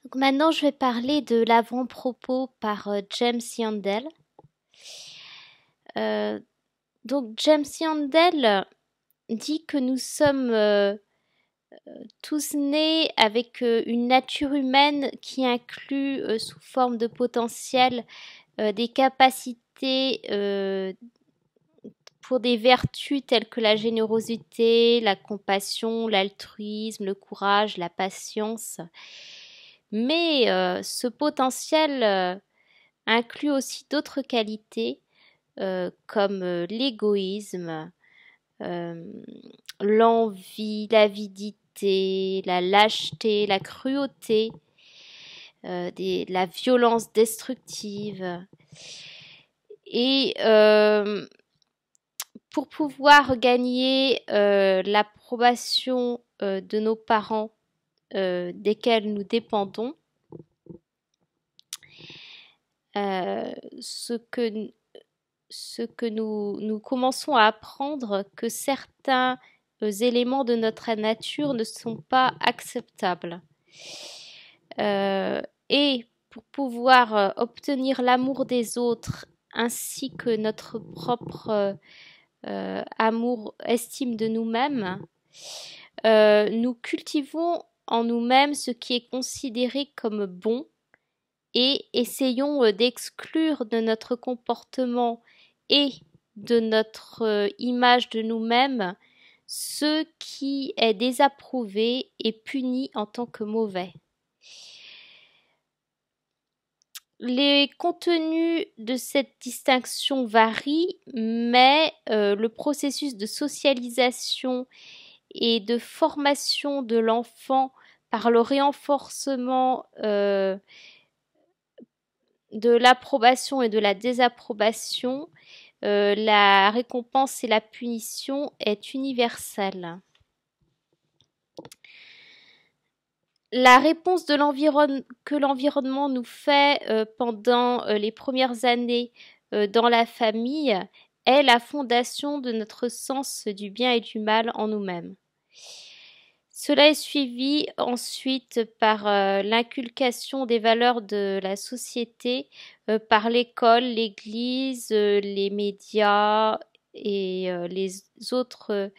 Donc maintenant, je vais parler de l'avant-propos par James Yandel. Euh, donc James Yandel dit que nous sommes tous nés avec une nature humaine qui inclut sous forme de potentiel des capacités pour des vertus telles que la générosité, la compassion, l'altruisme, le courage, la patience. Mais ce potentiel inclut aussi d'autres qualités comme l'égoïsme, euh, l'envie, l'avidité, la lâcheté, la cruauté, la violence destructive. Et pour pouvoir gagner l'approbation de nos parents desquels nous dépendons, ce que nous commençons à apprendre que certains éléments de notre nature ne sont pas acceptables. Et pour pouvoir obtenir l'amour des autres ainsi que notre propre amour, estime de nous-mêmes, nous cultivons en nous-mêmes ce qui est considéré comme bon et essayons d'exclure de notre comportement et de notre image de nous-mêmes ce qui est désapprouvé et puni en tant que mauvais. Les contenus de cette distinction varient, mais le processus de socialisation et de formation de l'enfant par le renforcement de l'approbation et de la désapprobation, la récompense et la punition est universelle. La réponse que l'environnement nous fait pendant les premières années dans la famille est la fondation de notre sens du bien et du mal en nous-mêmes. Cela est suivi ensuite par l'inculcation des valeurs de la société par l'école, l'église, les médias et les autres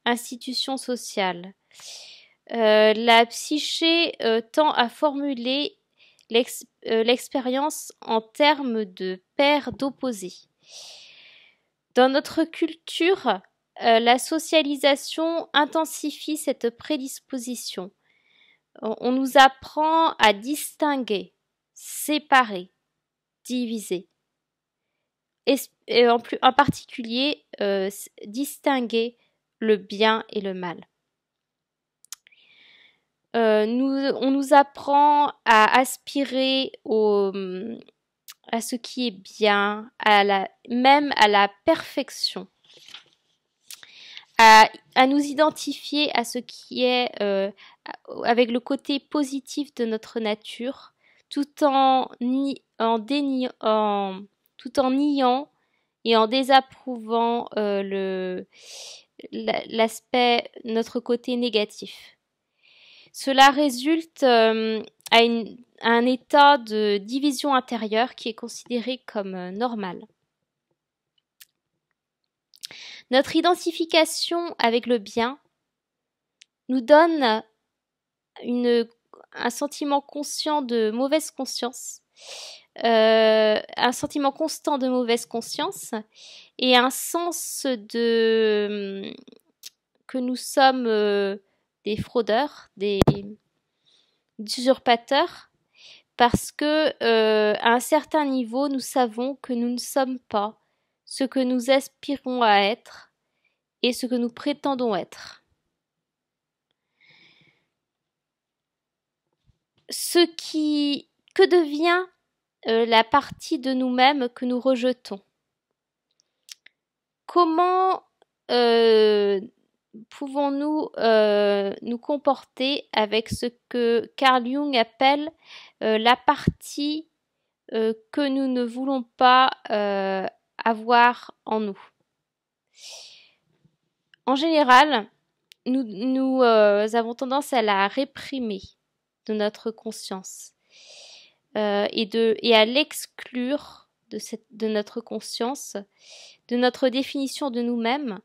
institutions sociales. La psyché tend à formuler l'expérience en termes de paires d'opposés. Dans notre culture, la socialisation intensifie cette prédisposition. On nous apprend à distinguer, séparer, diviser. Et en particulier, distinguer le bien et le mal. On nous apprend à aspirer à ce qui est bien, même à la perfection, à nous identifier à ce qui est avec le côté positif de notre nature, tout en niant et en désapprouvant l'aspect, notre côté négatif. Cela résulte à un état de division intérieure qui est considéré comme normal. Notre identification avec le bien nous donne un sentiment conscient de mauvaise conscience, un sentiment constant de mauvaise conscience et un sens que nous sommes des fraudeurs, des usurpateurs, parce que à un certain niveau, nous savons que nous ne sommes pas ce que nous aspirons à être et ce que nous prétendons être. Que devient la partie de nous-mêmes que nous rejetons? Comment pouvons-nous nous comporter avec ce que Carl Jung appelle la partie que nous ne voulons pas avoir en nous? En général, nous avons tendance à la réprimer de notre conscience et à l'exclure de notre conscience, de notre définition de nous-mêmes,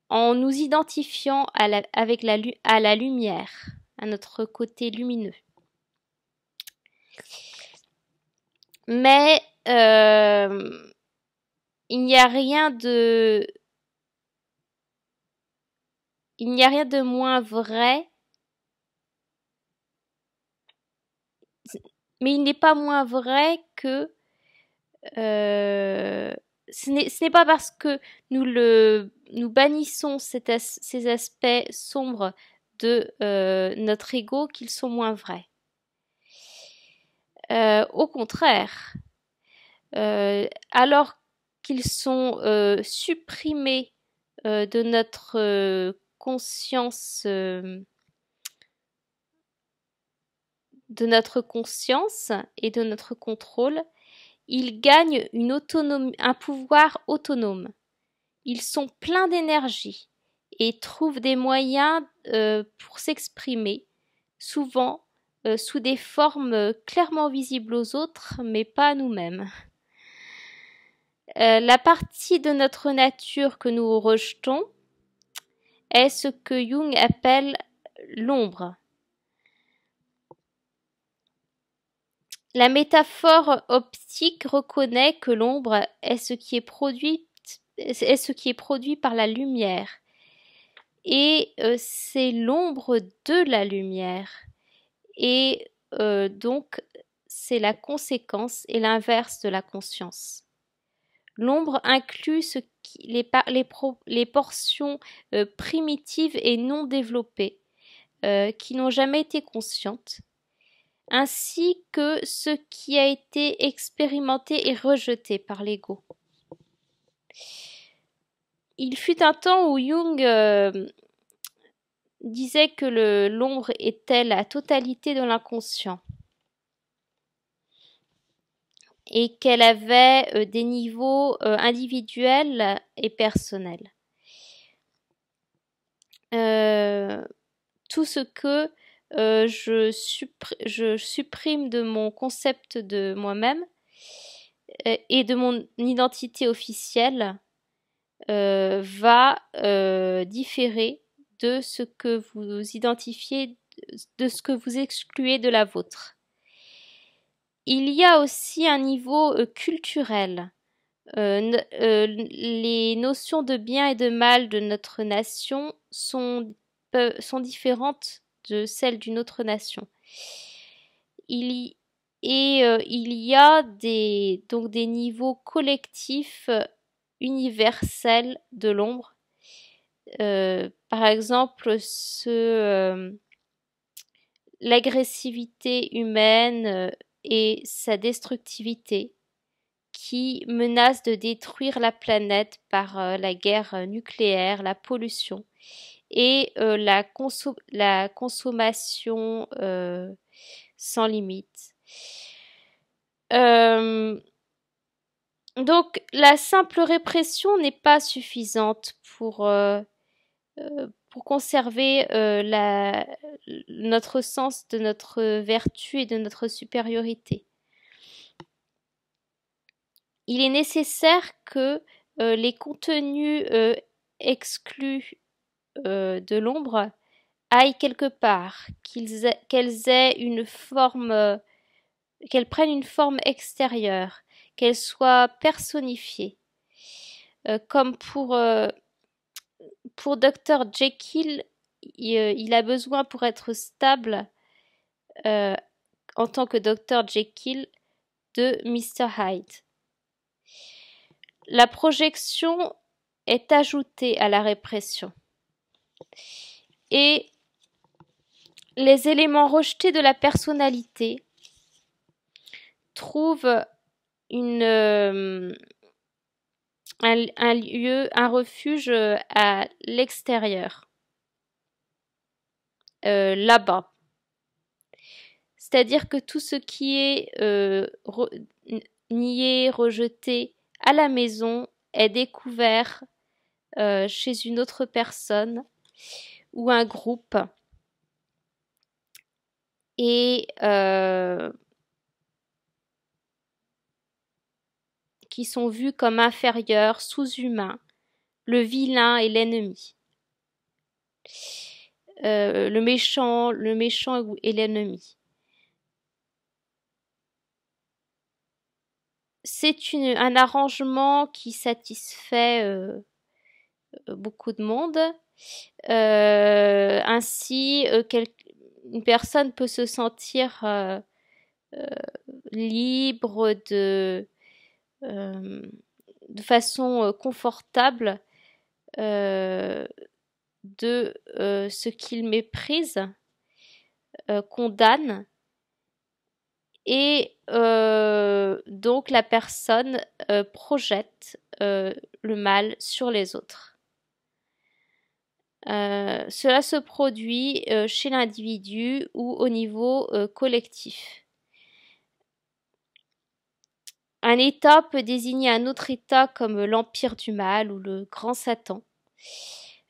en nous identifiant à la lumière, à notre côté lumineux. Mais il n'y a rien de moins vrai, mais il n'est pas moins vrai que ce n'est pas parce que nous bannissons ces aspects sombres de notre ego qu'ils sont moins vrais. Au contraire, alors qu'ils sont supprimés de notre conscience, et de notre contrôle, ils gagnent un pouvoir autonome. Ils sont pleins d'énergie et trouvent des moyens pour s'exprimer, souvent sous des formes clairement visibles aux autres, mais pas à nous-mêmes. La partie de notre nature que nous rejetons est ce que Jung appelle l'ombre. La métaphore optique reconnaît que l'ombre est ce qui est produit par la lumière, et c'est l'ombre de la lumière, et donc c'est la conséquence et l'inverse de la conscience. L'ombre inclut les portions primitives et non développées, qui n'ont jamais été conscientes, ainsi que ce qui a été expérimenté et rejeté par l'ego. Il fut un temps où Jung disait que l'ombre était la totalité de l'inconscient et qu'elle avait des niveaux individuels et personnels. Tout ce que je supprime de mon concept de moi-même et de mon identité officielle va différer de ce que vous identifiez, de ce que vous excluez de la vôtre. Il y a aussi un niveau culturel. Les notions de bien et de mal de notre nation sont différentes de celles d'une autre nation. Il y a donc des niveaux collectifs universels de l'ombre. Par exemple, l'agressivité humaine et sa destructivité, qui menace de détruire la planète par la guerre nucléaire, la pollution et la consommation sans limite. Donc la simple répression n'est pas suffisante pour conserver notre sens de notre vertu et de notre supériorité. Il est nécessaire que les contenus exclus de l'ombre aillent quelque part, qu'elles prennent une forme extérieure, qu'elles soient personnifiées. Comme pour Dr. Jekyll, il a besoin pour être stable en tant que Dr. Jekyll de Mr. Hyde. La projection est ajoutée à la répression. Et les éléments rejetés de la personnalité trouvent un lieu, un refuge à l'extérieur, là-bas. C'est-à-dire que tout ce qui est nié, rejeté à la maison est découvert chez une autre personne ou un groupe. et qui sont vus comme inférieurs, sous-humains, le vilain et l'ennemi. Le méchant et l'ennemi. C'est un arrangement qui satisfait beaucoup de monde. Ainsi, une personne peut se sentir libre de façon confortable de ce qu'il méprise, condamne, et donc la personne projette le mal sur les autres. Cela se produit chez l'individu ou au niveau collectif. Un État peut désigner un autre État comme l'Empire du Mal ou le Grand Satan.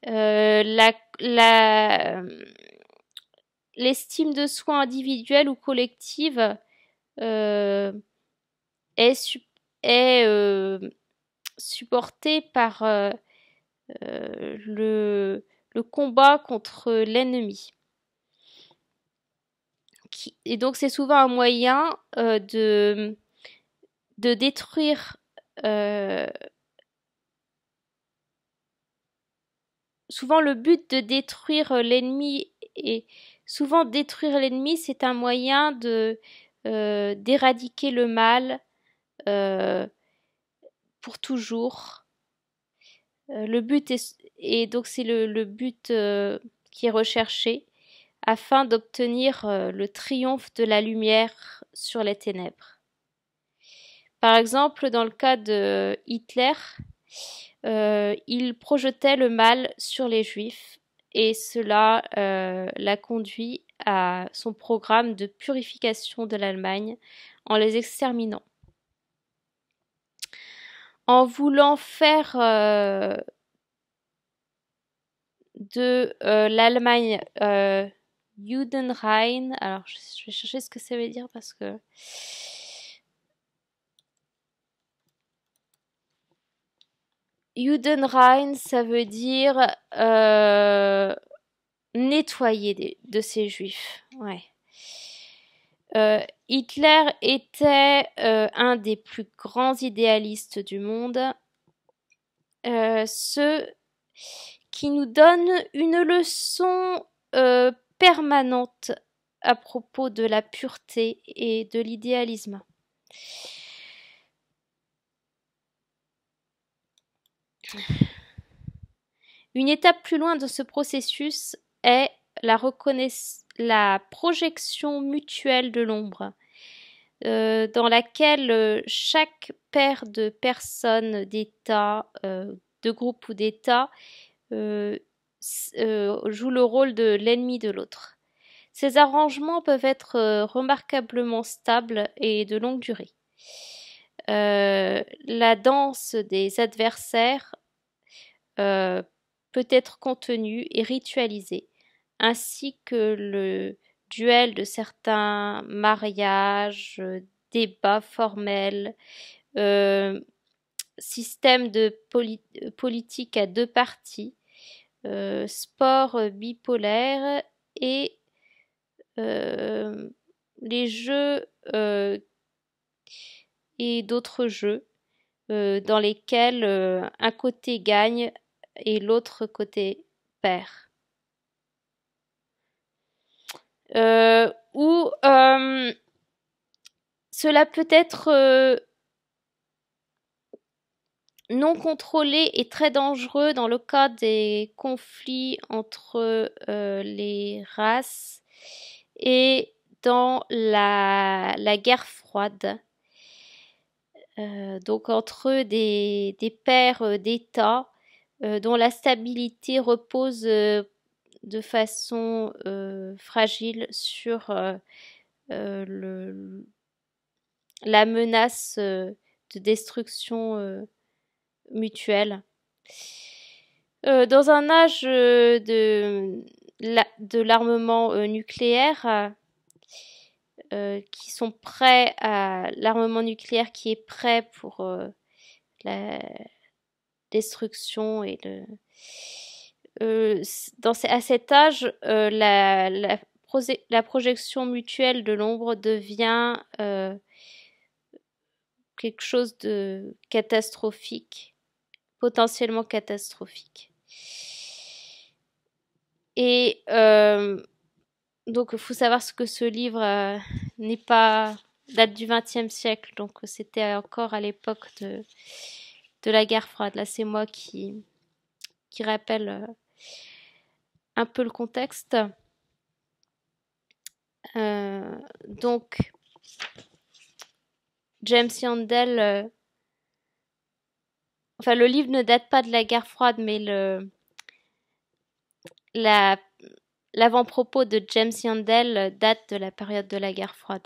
L'estime de soi individuelle ou collective est supportée par le combat contre l'ennemi. Et donc c'est souvent un moyen de détruire souvent le but de détruire l'ennemi, et souvent détruire l'ennemi, c'est un moyen d'éradiquer le mal pour toujours. Le but et donc c'est le but qui est recherché afin d'obtenir le triomphe de la lumière sur les ténèbres. Par exemple, dans le cas de Hitler, il projetait le mal sur les Juifs et cela l'a conduit à son programme de purification de l'Allemagne en les exterminant. En voulant faire de l'Allemagne Judenrein, alors je vais chercher ce que ça veut dire parce que Judenrein, ça veut dire nettoyer de ces juifs. Ouais. Hitler était un des plus grands idéalistes du monde, ce qui nous donne une leçon permanente à propos de la pureté et de l'idéalisme. Une étape plus loin de ce processus est la projection mutuelle de l'ombre, dans laquelle chaque paire de personnes, d'États, de groupes ou d'États joue le rôle de l'ennemi de l'autre. Ces arrangements peuvent être remarquablement stables et de longue durée. La danse des adversaires peut être contenue et ritualisée, ainsi que le duel de certains mariages, débats formels, système de politique à deux parties, sport bipolaire et les jeux et d'autres jeux dans lesquels un côté gagne et l'autre côté perd. Ou cela peut être non contrôlé et très dangereux dans le cas des conflits entre les races et dans la guerre froide. Donc entre des paires d'États dont la stabilité repose de façon fragile sur la menace de destruction mutuelle. Dans un âge de l'armement nucléaire, qui sont prêts à l'armement nucléaire qui est prêt pour la destruction et à cet âge, la projection mutuelle de l'ombre devient quelque chose de catastrophique, potentiellement catastrophique. Et donc, il faut savoir ce que ce livre n'est pas date du XXe siècle, donc c'était encore à l'époque de la guerre froide. Là, c'est moi qui rappelle un peu le contexte. Donc, James Yandel, enfin, le livre ne date pas de la guerre froide, mais l'avant-propos de James Yandel date de la période de la guerre froide.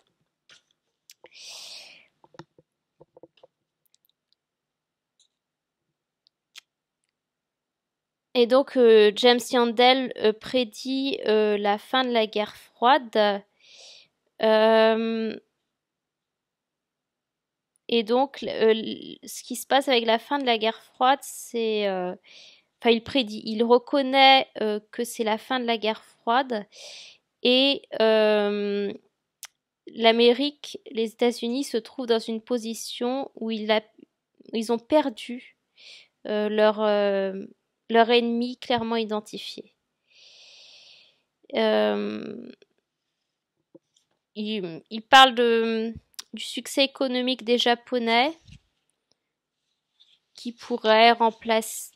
Et donc, James Yandel prédit la fin de la guerre froide. Et donc, ce qui se passe avec la fin de la guerre froide, c'est... Enfin, il prédit, il reconnaît que c'est la fin de la guerre froide. Et l'Amérique, les États-Unis se trouvent dans une position où ils ont perdu leur ennemi clairement identifié. Il parle du succès économique des Japonais qui pourrait remplacer,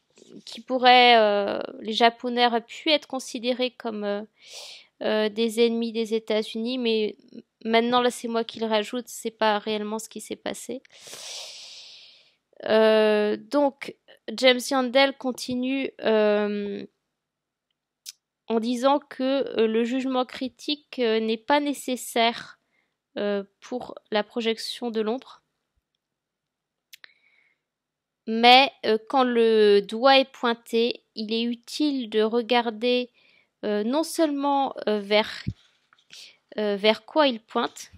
les Japonais auraient pu être considérés comme des ennemis des États-Unis, mais maintenant là c'est moi qui le rajoute, c'est pas réellement ce qui s'est passé. Donc James Yandel continue en disant que le jugement critique n'est pas nécessaire pour la projection de l'ombre. Mais quand le doigt est pointé, il est utile de regarder non seulement vers quoi il pointe,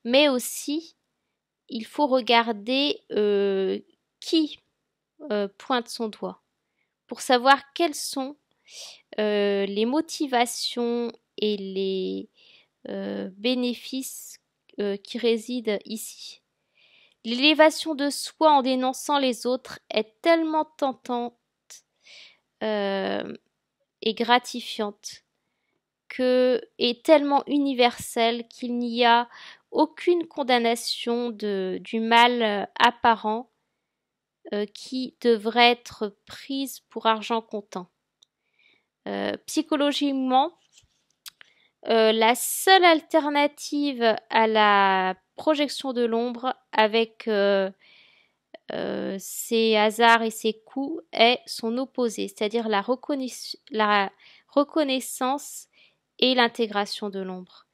mais aussi il faut regarder qui pointe son doigt pour savoir quelles sont les motivations et les bénéfices qui résident ici. L'élévation de soi en dénonçant les autres est tellement tentante et gratifiante et tellement universelle qu'il n'y a aucune condamnation du mal apparent qui devrait être prise pour argent comptant. Psychologiquement, la seule alternative à la projection de l'ombre avec ses hasards et ses coups est son opposé, c'est-à-dire la reconnaissance et l'intégration de l'ombre.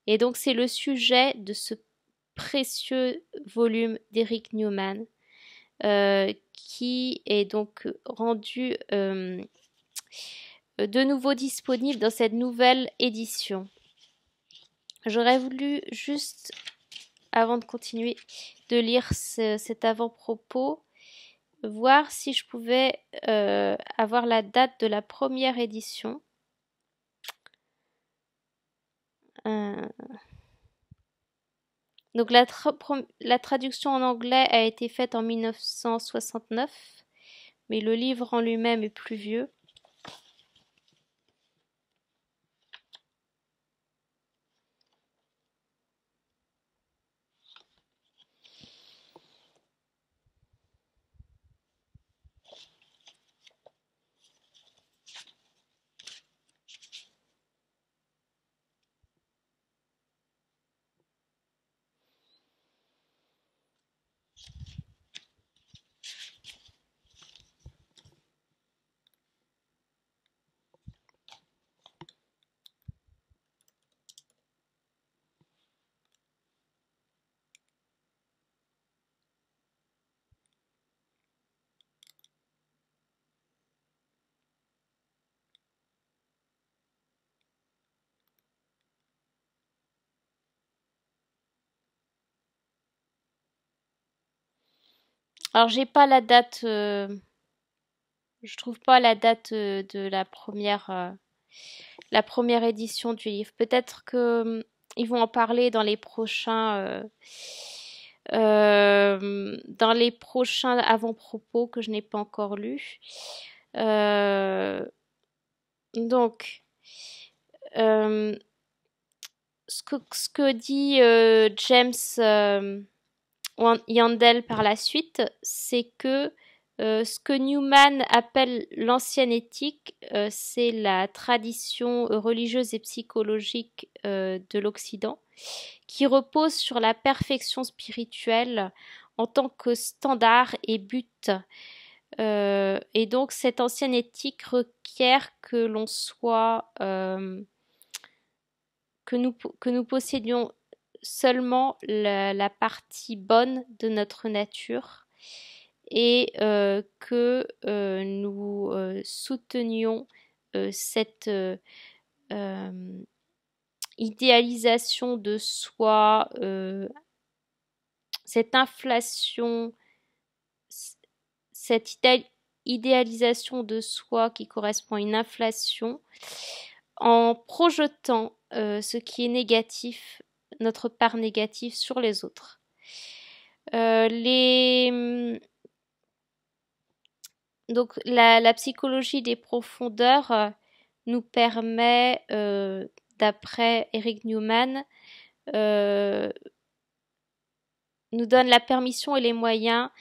Et donc c'est le sujet de ce précieux volume d'Eric Newman qui est donc rendu de nouveau disponible dans cette nouvelle édition. J'aurais voulu juste, avant de continuer, de lire cet avant-propos, voir si je pouvais avoir la date de la première édition. Donc la traduction en anglais a été faite en 1969, mais le livre en lui-même est plus vieux. Alors j'ai pas la date, je trouve pas la date de la première édition du livre. Peut-être que ils vont en parler dans les prochains avant-propos que je n'ai pas encore lus. Euh, donc, euh, ce que dit James Yandel par la suite, c'est que ce que Newman appelle l'ancienne éthique, c'est la tradition religieuse et psychologique de l'Occident, qui repose sur la perfection spirituelle en tant que standard et but. Et donc cette ancienne éthique requiert que l'on soit, que nous possédions seulement la partie bonne de notre nature et que nous soutenions cette idéalisation de soi, cette inflation, cette idéalisation de soi qui correspond à une inflation, en projetant ce qui est négatif, notre part négative sur les autres. Donc la psychologie des profondeurs nous permet, d'après Eric Newman, euh, nous donne la permission et les moyens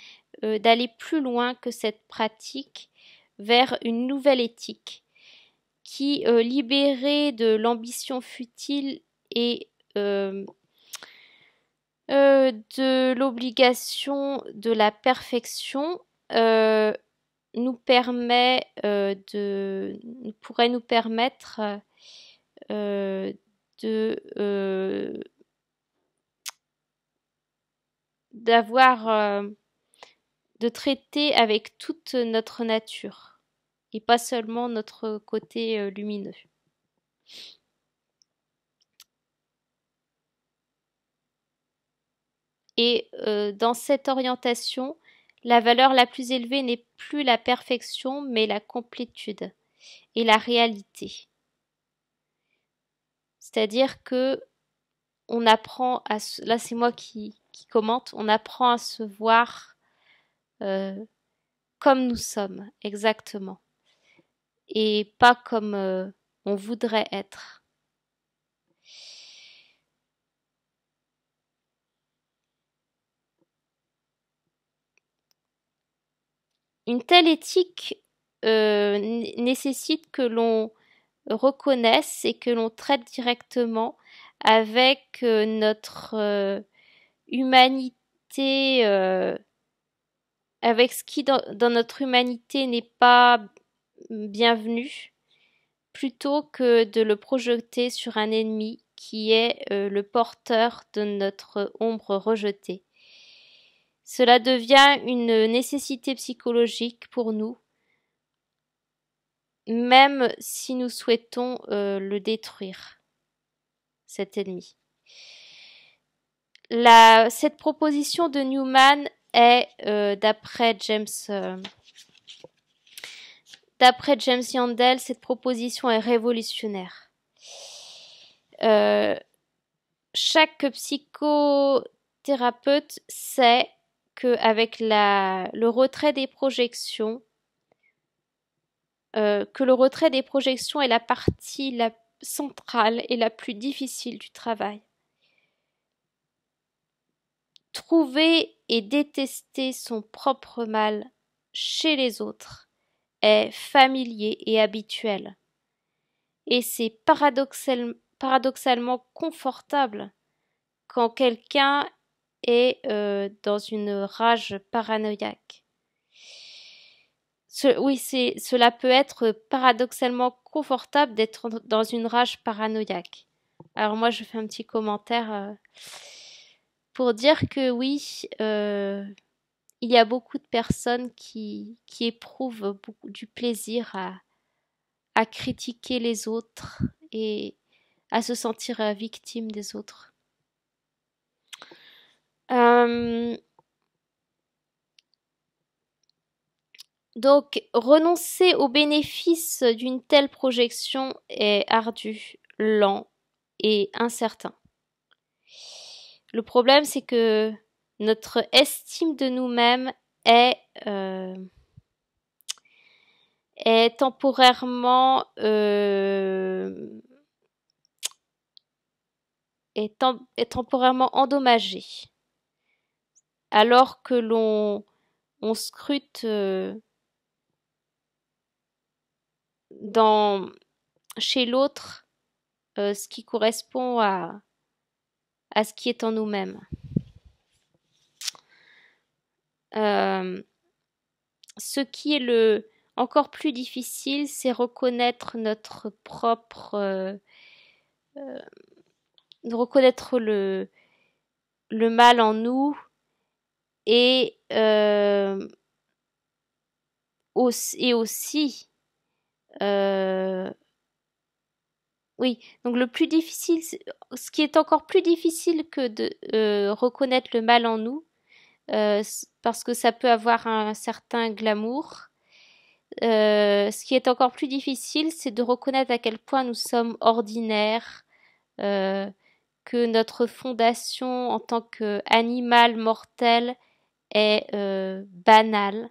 d'aller plus loin que cette pratique vers une nouvelle éthique qui, libérée de l'ambition futile et de l'obligation de la perfection, pourrait nous permettre euh, de d'avoir de traiter avec toute notre nature et pas seulement notre côté lumineux. Et dans cette orientation, la valeur la plus élevée n'est plus la perfection, mais la complétude et la réalité. C'est-à-dire que on apprend à là c'est moi qui commente, on apprend à se voir euh, comme nous sommes, exactement, et pas comme on voudrait être. Une telle éthique nécessite que l'on reconnaisse et que l'on traite directement avec notre humanité, avec ce qui dans notre humanité n'est pas bienvenu, plutôt que de le projeter sur un ennemi qui est le porteur de notre ombre rejetée. Cela devient une nécessité psychologique pour nous, même si nous souhaitons le détruire, cet ennemi. Cette proposition de Newman est, d'après James Yandel, cette proposition est révolutionnaire. Chaque psychothérapeute sait qu'avec le retrait des projections, que le retrait des projections est la partie la centrale et la plus difficile du travail. Trouver et détester son propre mal chez les autres est familier et habituel. Et c'est paradoxalement confortable quand quelqu'un est dans une rage paranoïaque. Cela peut être paradoxalement confortable d'être dans une rage paranoïaque. Alors moi, je fais un petit commentaire pour dire que oui, il y a beaucoup de personnes qui éprouvent du plaisir à critiquer les autres et à se sentir victime des autres. Donc, renoncer aux bénéfices d'une telle projection est ardu, lent et incertain. Le problème, c'est que notre estime de nous-mêmes euh, est temporairement est temporairement endommagée, alors que on scrute dans chez l'autre ce qui correspond à ce qui est en nous-mêmes. Ce qui est le encore plus difficile, c'est reconnaître notre propre, reconnaître le mal en nous et aussi, oui, donc le plus difficile, ce qui est encore plus difficile que de reconnaître le mal en nous, parce que ça peut avoir un certain glamour. Ce qui est encore plus difficile, c'est de reconnaître à quel point nous sommes ordinaires, euh, que notre fondation en tant qu'animal mortel est banale.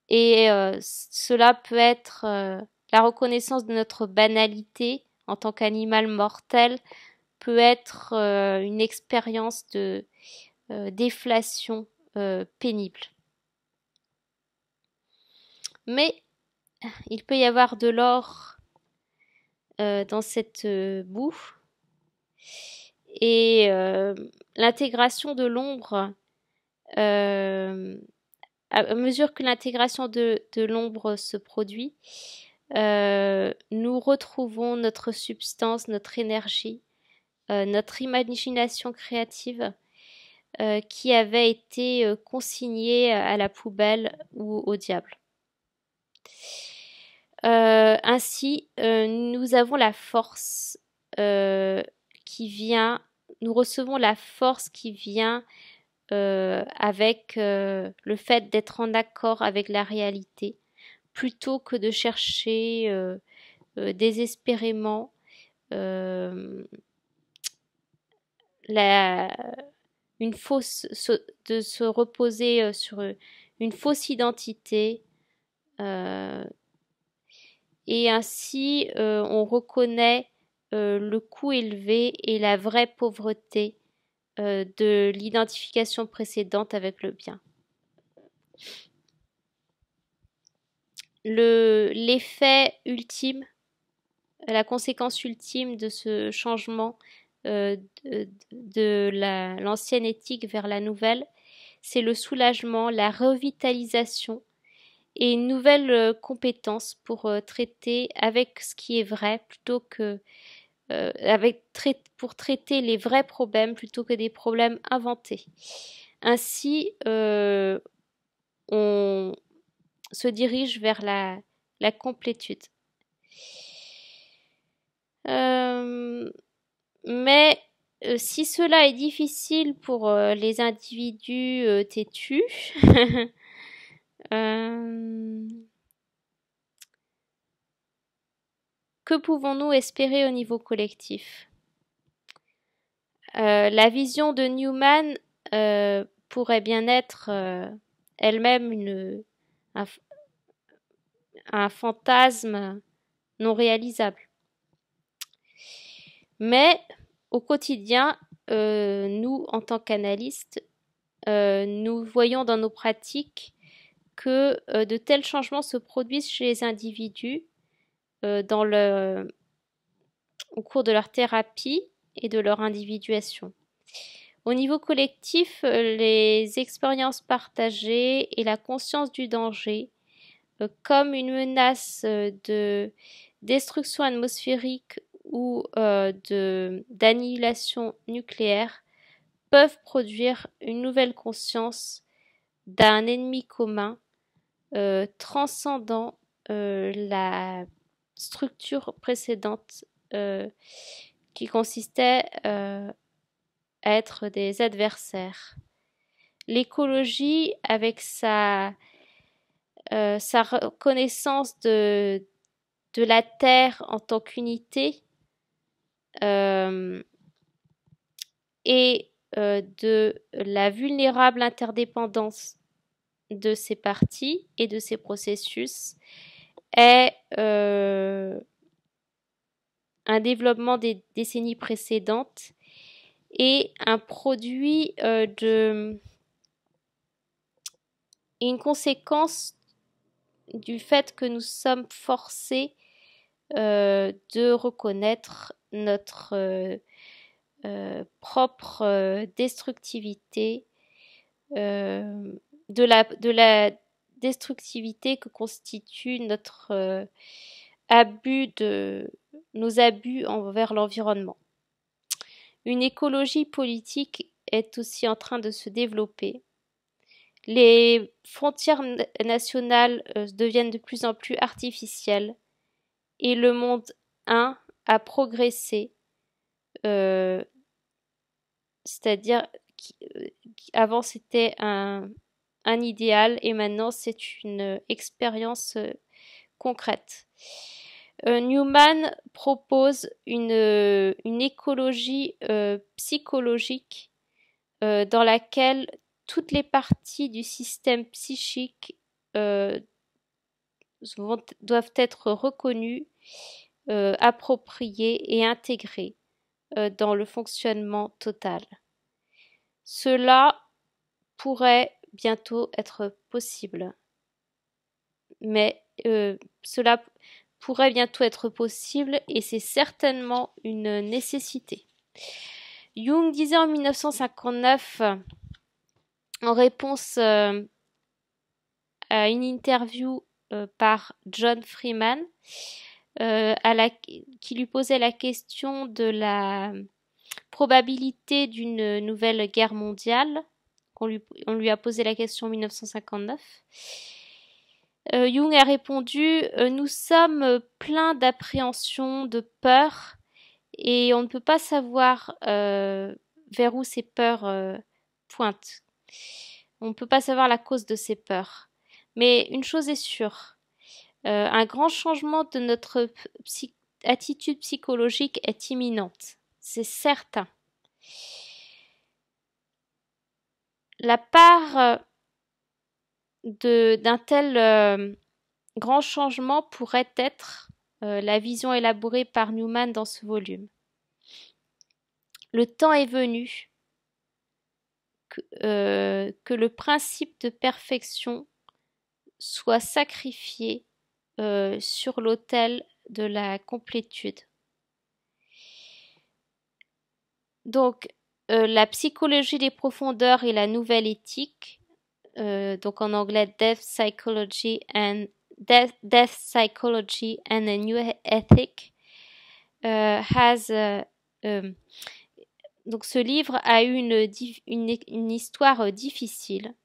Et cela peut être la reconnaissance de notre banalité en tant qu'animal mortel peut être une expérience de déflation pénible. Mais il peut y avoir de l'or dans cette boue et l'intégration de l'ombre, à mesure que l'intégration de l'ombre se produit, nous retrouvons notre substance, notre énergie, notre imagination créative qui avait été consignée à la poubelle ou au diable. Ainsi, nous avons la force qui vient, nous recevons la force qui vient avec le fait d'être en accord avec la réalité, plutôt que de chercher désespérément la, une fausse, de se reposer sur une fausse identité. Et ainsi, on reconnaît le coût élevé et la vraie pauvreté de l'identification précédente avec le bien. L'effet ultime, la conséquence ultime de ce changement de l'ancienne éthique vers la nouvelle, c'est le soulagement, la revitalisation et une nouvelle compétence pour traiter avec ce qui est vrai plutôt que pour traiter les vrais problèmes plutôt que des problèmes inventés. Ainsi, on se dirige vers la complétude. Mais si cela est difficile pour les individus têtus, que pouvons-nous espérer au niveau collectif? La vision de Newman pourrait bien être elle-même un fantasme non réalisable. Mais au quotidien, nous, en tant qu'analystes, nous voyons dans nos pratiques que de tels changements se produisent chez les individus au cours de leur thérapie et de leur individuation. Au niveau collectif, les expériences partagées et la conscience du danger, comme une menace de destruction atmosphérique ou d'annihilation nucléaire, peuvent produire une nouvelle conscience d'un ennemi commun transcendant la structure précédente qui consistait à être des adversaires. L'écologie, avec sa sa reconnaissance de la Terre en tant qu'unité et de la vulnérable interdépendance de ces parties et de ces processus est un développement des décennies précédentes et un produit une conséquence du fait que nous sommes forcés de reconnaître notre propre destructivité, de la destructivité que constitue notre nos abus envers l'environnement. Une écologie politique est aussi en train de se développer. Les frontières nationales deviennent de plus en plus artificielles et le monde 1 a progressé, c'est-à-dire qu'avant c'était un idéal et maintenant c'est une expérience concrète. Newman propose une écologie psychologique dans laquelle toutes les parties du système psychique doivent être reconnues, appropriées et intégrées dans le fonctionnement total. Cela pourrait bientôt être possible, mais cela pourrait bientôt être possible et c'est certainement une nécessité. Jung disait en 1959, en réponse à une interview par John Freeman, qui lui posait la question de la probabilité d'une nouvelle guerre mondiale. On lui a posé la question en 1959. Jung a répondu nous sommes pleins d'appréhension, de peur, et on ne peut pas savoir vers où ces peurs pointent. On ne peut pas savoir la cause de ces peurs. Mais une chose est sûre, un grand changement de notre attitude psychologique est imminente. C'est certain. La part d'un tel grand changement pourrait être la vision élaborée par Newman dans ce volume. Le temps est venu que le principe de perfection soit sacrifié sur l'autel de la complétude. Donc, la psychologie des profondeurs et la nouvelle éthique, donc en anglais Death Psychology and a New Ethic, donc ce livre a eu une histoire difficile.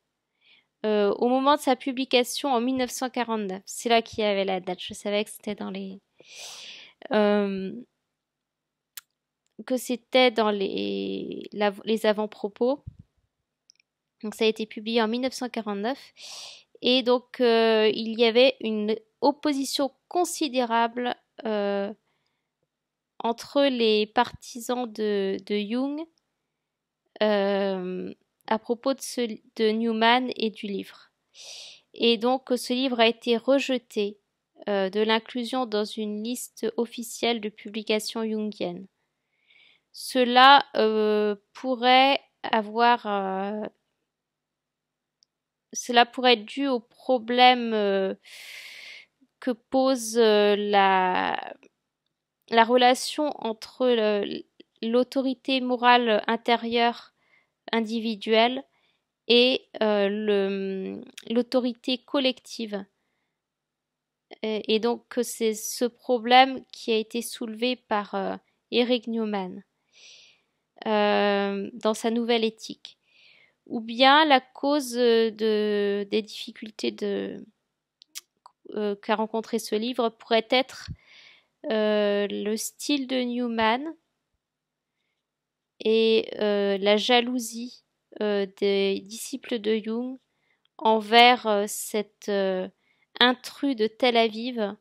Au moment de sa publication en 1949, c'est là qu'il y avait la date. Je savais que c'était dans les avant-propos. Donc ça a été publié en 1949 et donc il y avait une opposition considérable entre les partisans de Jung à propos de Newman et du livre. Et donc ce livre a été rejeté de l'inclusion dans une liste officielle de publications jungiennes. Cela pourrait être dû au problème que pose la relation entre l'autorité morale intérieure individuelle et l'autorité collective. Et donc c'est ce problème qui a été soulevé par Eric Newman dans sa nouvelle éthique. Ou bien la cause des difficultés qu'a rencontré ce livre pourrait être le style de Newman et la jalousie des disciples de Jung envers cette intrus de Tel Aviv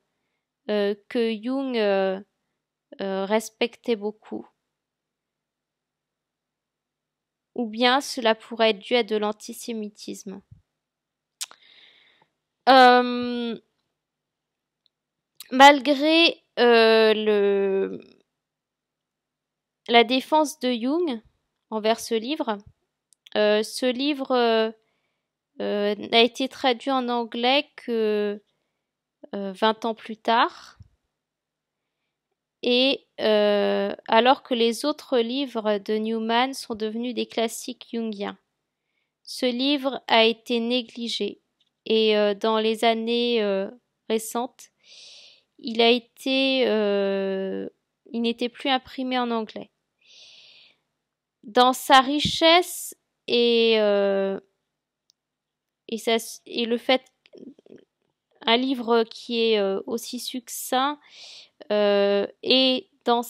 que Jung respectait beaucoup. Ou bien cela pourrait être dû à de l'antisémitisme. Malgré la défense de Jung envers ce livre n'a été traduit en anglais que 20 ans plus tard, et alors que les autres livres de Newman sont devenus des classiques jungiens. Ce livre a été négligé, et dans les années récentes, il n'était plus imprimé en anglais. Dans sa richesse et le fait un livre qui est aussi succinct et dans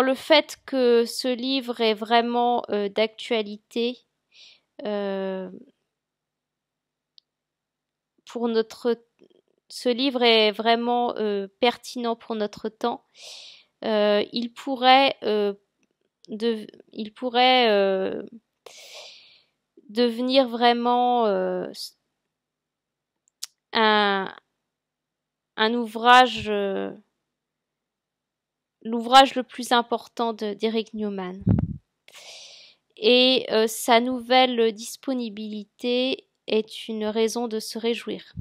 le fait que ce livre est vraiment d'actualité ce livre est vraiment pertinent pour notre temps. Il pourrait devenir vraiment un ouvrage, l'ouvrage le plus important d'Eric Newman. Et sa nouvelle disponibilité est une raison de se réjouir.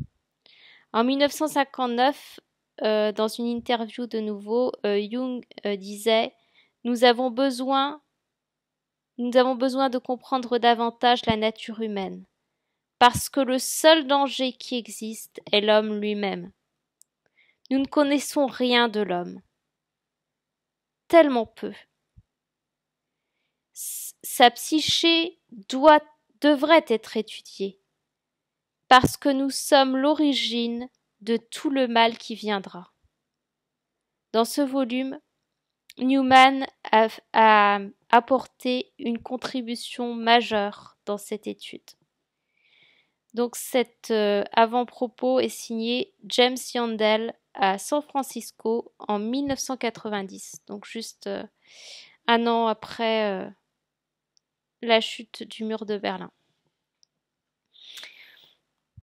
En 1959, dans une interview de nouveau, Jung disait « Nous avons besoin de comprendre davantage la nature humaine, parce que le seul danger qui existe est l'homme lui-même. Nous ne connaissons rien de l'homme, tellement peu. Sa psyché devrait être étudiée, parce que nous sommes l'origine de tout le mal qui viendra. » Dans ce volume, Newman a apporté une contribution majeure dans cette étude. Donc cet avant-propos est signé James Yandell à San Francisco en 1990, donc juste un an après la chute du mur de Berlin.